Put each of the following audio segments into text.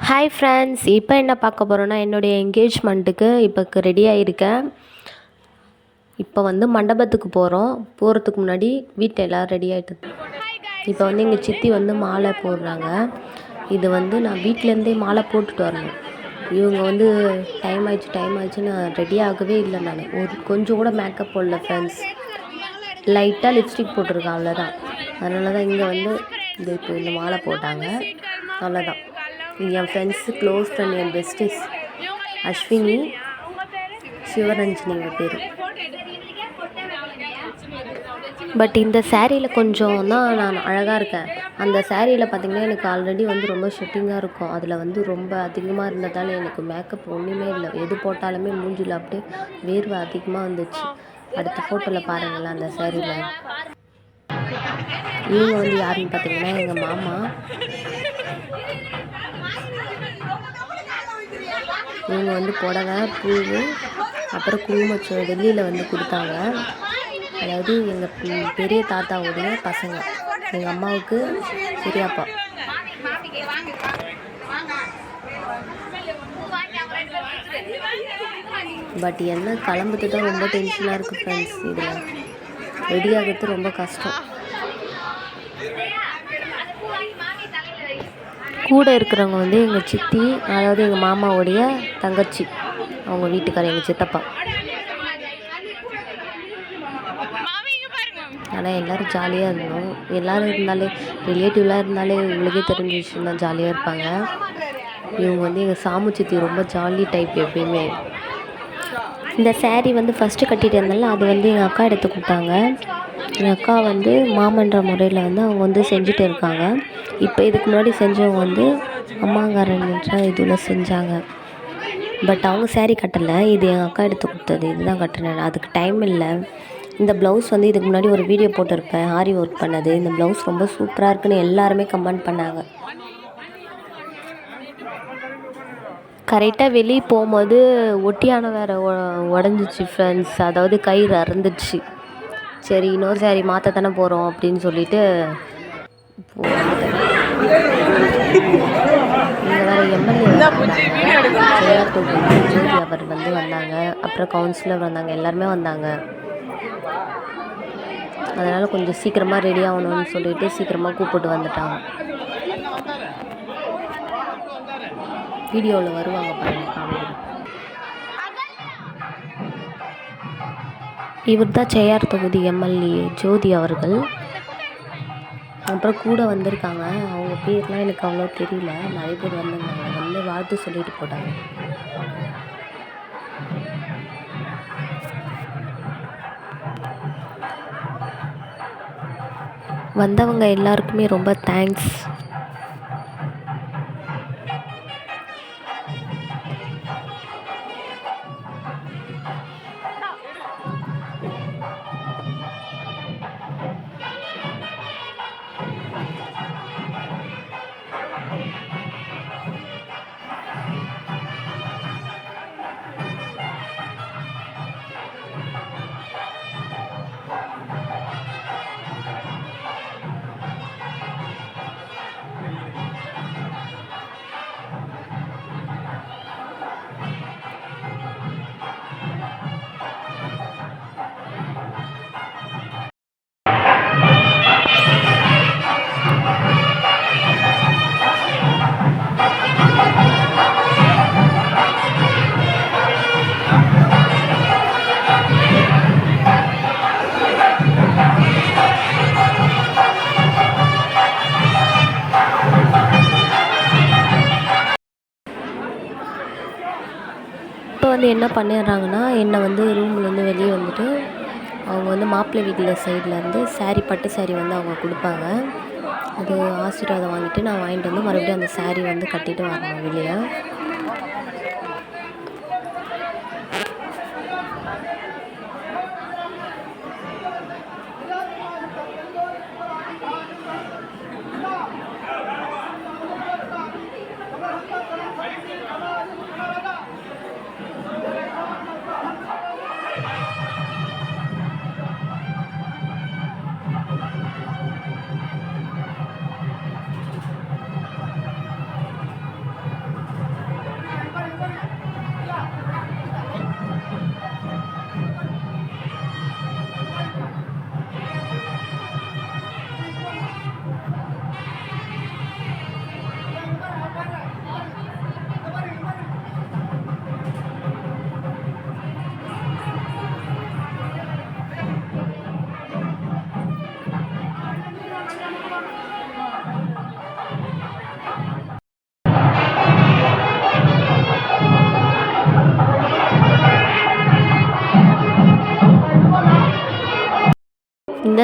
Hi friends, இப்போ என்ன பார்க்க போகிறோன்னா என்னுடைய என்கேஜ்மெண்ட்டுக்கு இப்போ ரெடியாக இருக்கேன். இப்போ மண்டபத்துக்கு போகிறதுக்கு முன்னாடி வீட்டில் எல்லோரும் ரெடி ஆகிட்டு. இப்போ எங்கள் சித்தி மாலை போடுறாங்க. இது நான் வீட்டிலேருந்தே மாலை போட்டுட்டு வரணும். இவங்க டைம் ஆயிடுச்சுன்னு ரெடி ஆகவே இல்லை. நான் கொஞ்சம் கூட மேக்கப் போடல ஃப்ரெண்ட்ஸ். லைட்டாக லிப்ஸ்டிக் போட்டிருக்கேன், அவ்வளோதான். அதனால தான் இங்கே இப்போ இந்த மாலை போட்டாங்க, அவ்வளோதான். என் ஃப்ரெண்ட்ஸு க்ளோஸ் ஃப்ரெண்ட், என் பெஸ்டிஸ் அஸ்வினி, சிவரஞ்சினி பேர். பட் இந்த சேரீயில் கொஞ்சம் தான் நான் அழகாக இருக்கேன். அந்த சேரீயில் பார்த்திங்கன்னா எனக்கு ஆல்ரெடி ரொம்ப ஷிட்டிங்காக இருக்கும். அதில் ரொம்ப அதிகமாக இருந்ததால் எனக்கு மேக்கப் ஒன்றுமே இல்லை. எது போட்டாலுமே மூஞ்சில் அப்படியே வேர்வை அதிகமாக வந்துச்சு. அடுத்த ஃபோட்டோவில் பாருங்களேன் அந்த சேரீயில். இவங்க யாருன்னு பார்த்தீங்கன்னா எங்கள் மாமா. இவங்க புடவை, பூவு, அப்புறம் குங்குமச்சம் வெள்ளியில் கொடுத்தாங்க. அதாவது எங்கள் பெரிய தாத்தாவுடைய பசங்க, எங்கள் அம்மாவுக்கு பெரியப்பா. பட் என்ன கிளம்புறது தான் ரொம்ப டென்ஷனாக இருக்குது ஃப்ரெண்ட்ஸ். இதில் ரெடி ஆகிறது ரொம்ப கஷ்டம். கூட இருக்கிறவங்க எங்கள் சித்தி, அதாவது எங்கள் மாமாவுடைய தங்கச்சி, அவங்க வீட்டுக்காரர் எங்கள் சித்தப்பா. ஆனால் எல்லோரும் ஜாலியாக இருந்தோம். எல்லோரும் இருந்தாலே, ரிலேட்டிவ்லாம் இருந்தாலே உங்களுக்கே தெரிஞ்ச விஷயம் தான், ஜாலியாக இருப்பாங்க. இவங்க எங்கள் சாமு சித்தி ரொம்ப ஜாலி டைப் எப்பயுமே. இந்த சேரீ ஃபஸ்ட்டு கட்டிகிட்டு இருந்தாலும் அது எங்கள் அக்கா எடுத்து கொடுத்தாங்க. எங்கள் அக்கா மாமன்ற முறையில் அவங்க செஞ்சுட்டு இருக்காங்க. இப்போ இதுக்கு முன்னாடி செஞ்சவங்க அம்மாங்காரன்ற இதில் செஞ்சாங்க. பட் அவங்க சேரீ கட்டலை, இது எங்கள் அக்கா எடுத்து கொடுத்தது. இதுதான் கட்டினேன். அதுக்கு டைம் இல்லை. இந்த ப்ளவுஸ் இதுக்கு முன்னாடி ஒரு வீடியோ போட்டிருப்பேன், ஆரி ஒர்க் பண்ணது. இந்த ப்ளவுஸ் ரொம்ப சூப்பராக இருக்குன்னு எல்லாருமே கமெண்ட் பண்ணாங்க. கரெக்டாக வெளியே போகும்போது ஒட்டியான வேறு உடஞ்சிச்சு ஃப்ரெண்ட்ஸ். அதாவது கயிறு அறுந்துச்சு. சரி, இன்னொரு சேரீ மாற்ற தானே போகிறோம் அப்படின்னு சொல்லிட்டு இங்கே வேறு எம்எல்ஏ ஜோதி அவர் வந்தாங்க. அப்புறம் கவுன்சிலர் வந்தாங்க, எல்லாருமே வந்தாங்க. அதனால் கொஞ்சம் சீக்கிரமாக ரெடி ஆகணும்னு சொல்லிட்டு சீக்கிரமாக கூப்பிட்டு வந்துட்டாங்க. வீடியோவில் வருவாங்க பாருங்க. இவர் தான் செய்யார் தொகுதி எம்எல்ஏ ஜோதி அவர்கள். அப்புறம் கூட வந்திருக்காங்க. அவங்க பேர்லாம் எனக்கு அவ்வளோ தெரியல. நிறைய பேர் வந்திருந்தாங்க. வாழ்த்து சொல்லிட்டு போட்டாங்க. வந்தவங்க எல்லாருக்குமே ரொம்ப தேங்க்ஸ். இப்போ என்ன பண்ணிடுறாங்கன்னா, என்னை ரூம்லேருந்து வெளியே வந்துட்டு அவங்க மாப்பிள்ளை வீட்டில் சைட்லேருந்து சாரீ, பட்டு சாரீ அவங்க கொடுப்பாங்க. அது ஆசீர்வாதம் வாங்கிட்டு நான் வாங்கிட்டு மறுபடியும் அந்த சாரீ கட்டிட்டு வரணும் வெளியே.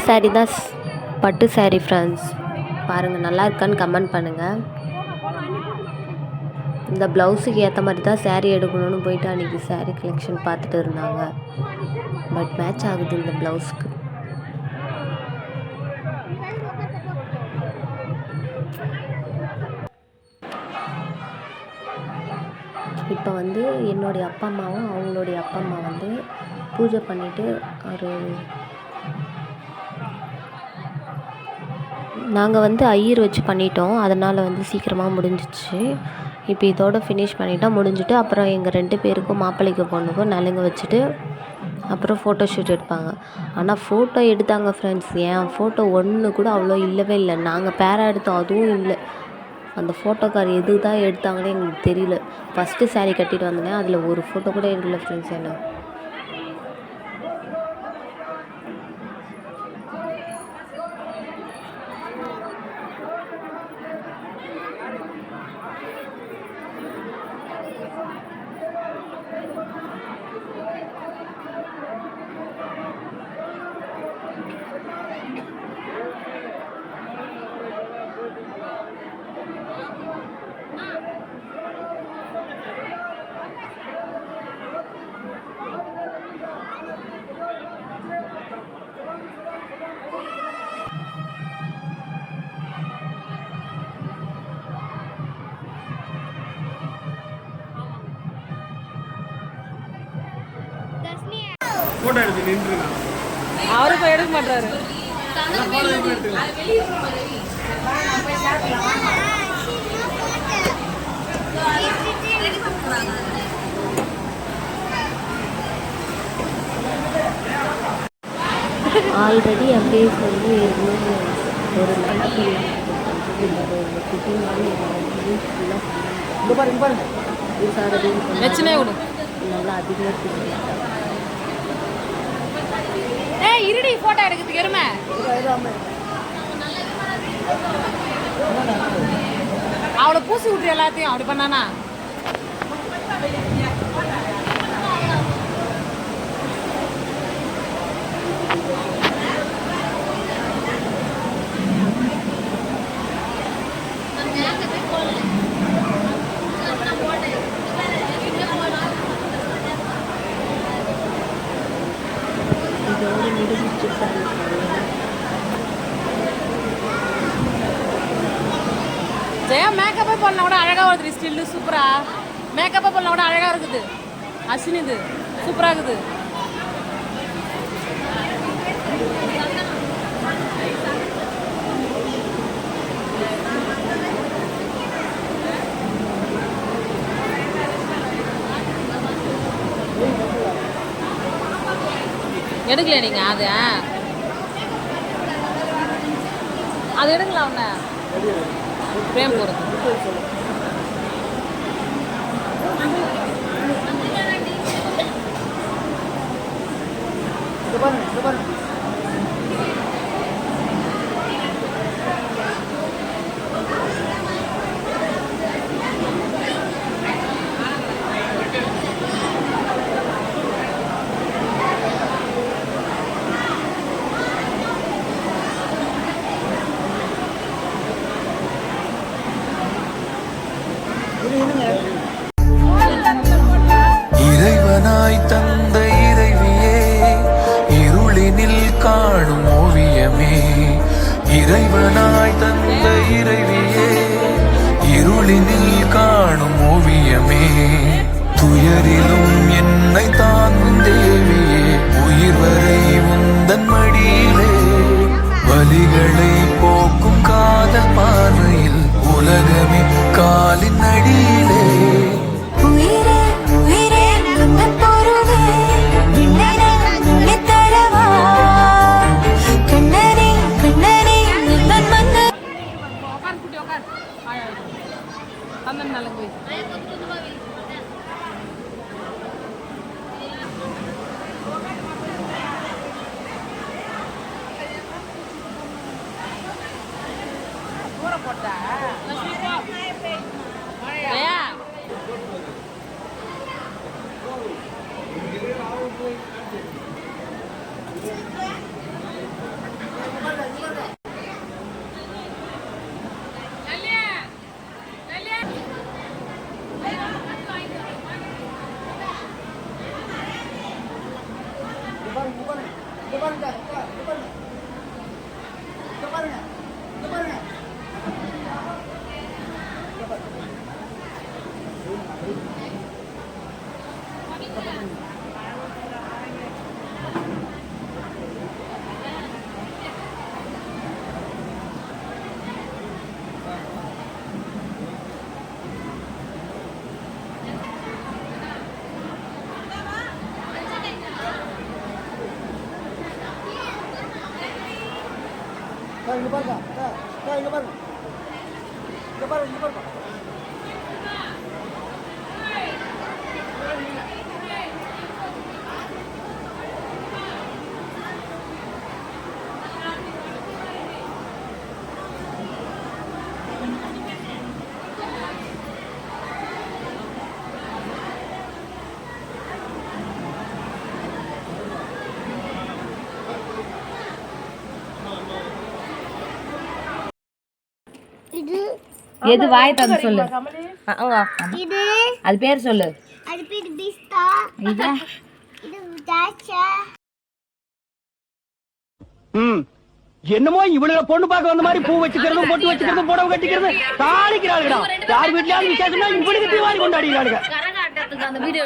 saree தான் பட்டு saree ஃப்ரெண்ட்ஸ். பாருங்கள் நல்லா இருக்கான்னு கமெண்ட் பண்ணுங்கள். இந்த ப்ளவுஸுக்கு ஏற்ற மாதிரி தான் saree எடுக்கணும்னு போயிட்டு அன்றைக்கி saree கலெக்ஷன் பார்த்துட்டு இருந்தாங்க. பட் மேட்ச் ஆகுது இந்த ப்ளவுஸுக்கு. இப்போ வந்து என்னுடைய அப்பா அம்மாவும் அவங்களுடைய அப்பா அம்மா வந்து பூஜை பண்ணிவிட்டு நாங்கள் வந்து ஐயர் வச்சு பண்ணிட்டோம். அதனால் வந்து சீக்கிரமாக முடிஞ்சிச்சு. இப்போ இதோட ஃபினிஷ் பண்ணிட்டா முடிஞ்சுட்டு அப்புறம் எங்கள் 2 பேருக்கும் மாப்பிள்ளைக்கு பொண்ணுக்கும் நலுங்கு வச்சுட்டு அப்புறம் ஃபோட்டோ ஷூட் எடுப்பாங்க. ஆனால் ஃபோட்டோ எடுத்தாங்க ஃப்ரெண்ட்ஸ். என் ஃபோட்டோ ஒன்று கூட அவ்வளோ இல்லவே இல்லை. நாங்கள் பேரா எடுத்தோம், அதுவும் இல்லை. அந்த ஃபோட்டோக்கார் எது தான் எடுத்தாங்கன்னே எங்களுக்கு தெரியல. ஃபஸ்ட்டு saree கட்டிட்டு வந்தேன், அதில் ஒரு ஃபோட்டோ கூட எடுக்கல ஃப்ரெண்ட்ஸ். என்ன போட்டோ எடுத்து நின்றுங்க. அவரு போய் எடுக்க மாட்டாரு. ஆல்ரெடி என் பேஸ் வந்து ஒரு நல்ல நல்லா அதிகமாக இருடி போட்டோ எடுக்கிறதுக்கு எருமை அவளை பூசி விட்டு எல்லாத்தையும் அப்படி பண்ணானா ஜெயா மேக்கப்பே பண்ணலாம் கூட அழகா வருது. ஸ்டில்லு சூப்பரா மேக்கப்பே பண்ணலாம் கூட அழகா இருக்குது. அஸ்வினி இது சூப்பரா இருக்குது. எடுக்கல நீங்க அது எடுக்கலாம் உன்ன பிரேம் போகிறது இறைவனாய் தந்த இறைவியே, இருளினில் காணும் ஓவியமே. இறைவனாய் தந்த இறைவியே, இருளினில் காணும் ஓவியமே. துயரிலும் என்னை தாங்கும் தேவியே, உயிர் வரை உந்தன் மடியிலே. வலிகளை போக்கும் காதல் பார்வையில் உலகமே காலின் அடியிலே. எது வாய் தந்து சொல்லு இது அது பேர் சொல்லு அது பேர் பிஸ்தா இது இது தாச்சா என்னமோ இவளுங்க பொண்ணு பார்க்க வந்த மாதிரி பூ வச்சுக்கிறதும் பொட்டு வச்சுக்கிறதும் புடவை கட்டிக்கிறது தாளிக்கிறாளுடா. யார் வீட்லயாவது விசேஷம்னா இவளுக்கு தீவாளி கொண்டாடிக்கிறாளுங்க. கரகாட்டத்துக்கு அந்த வீடியோ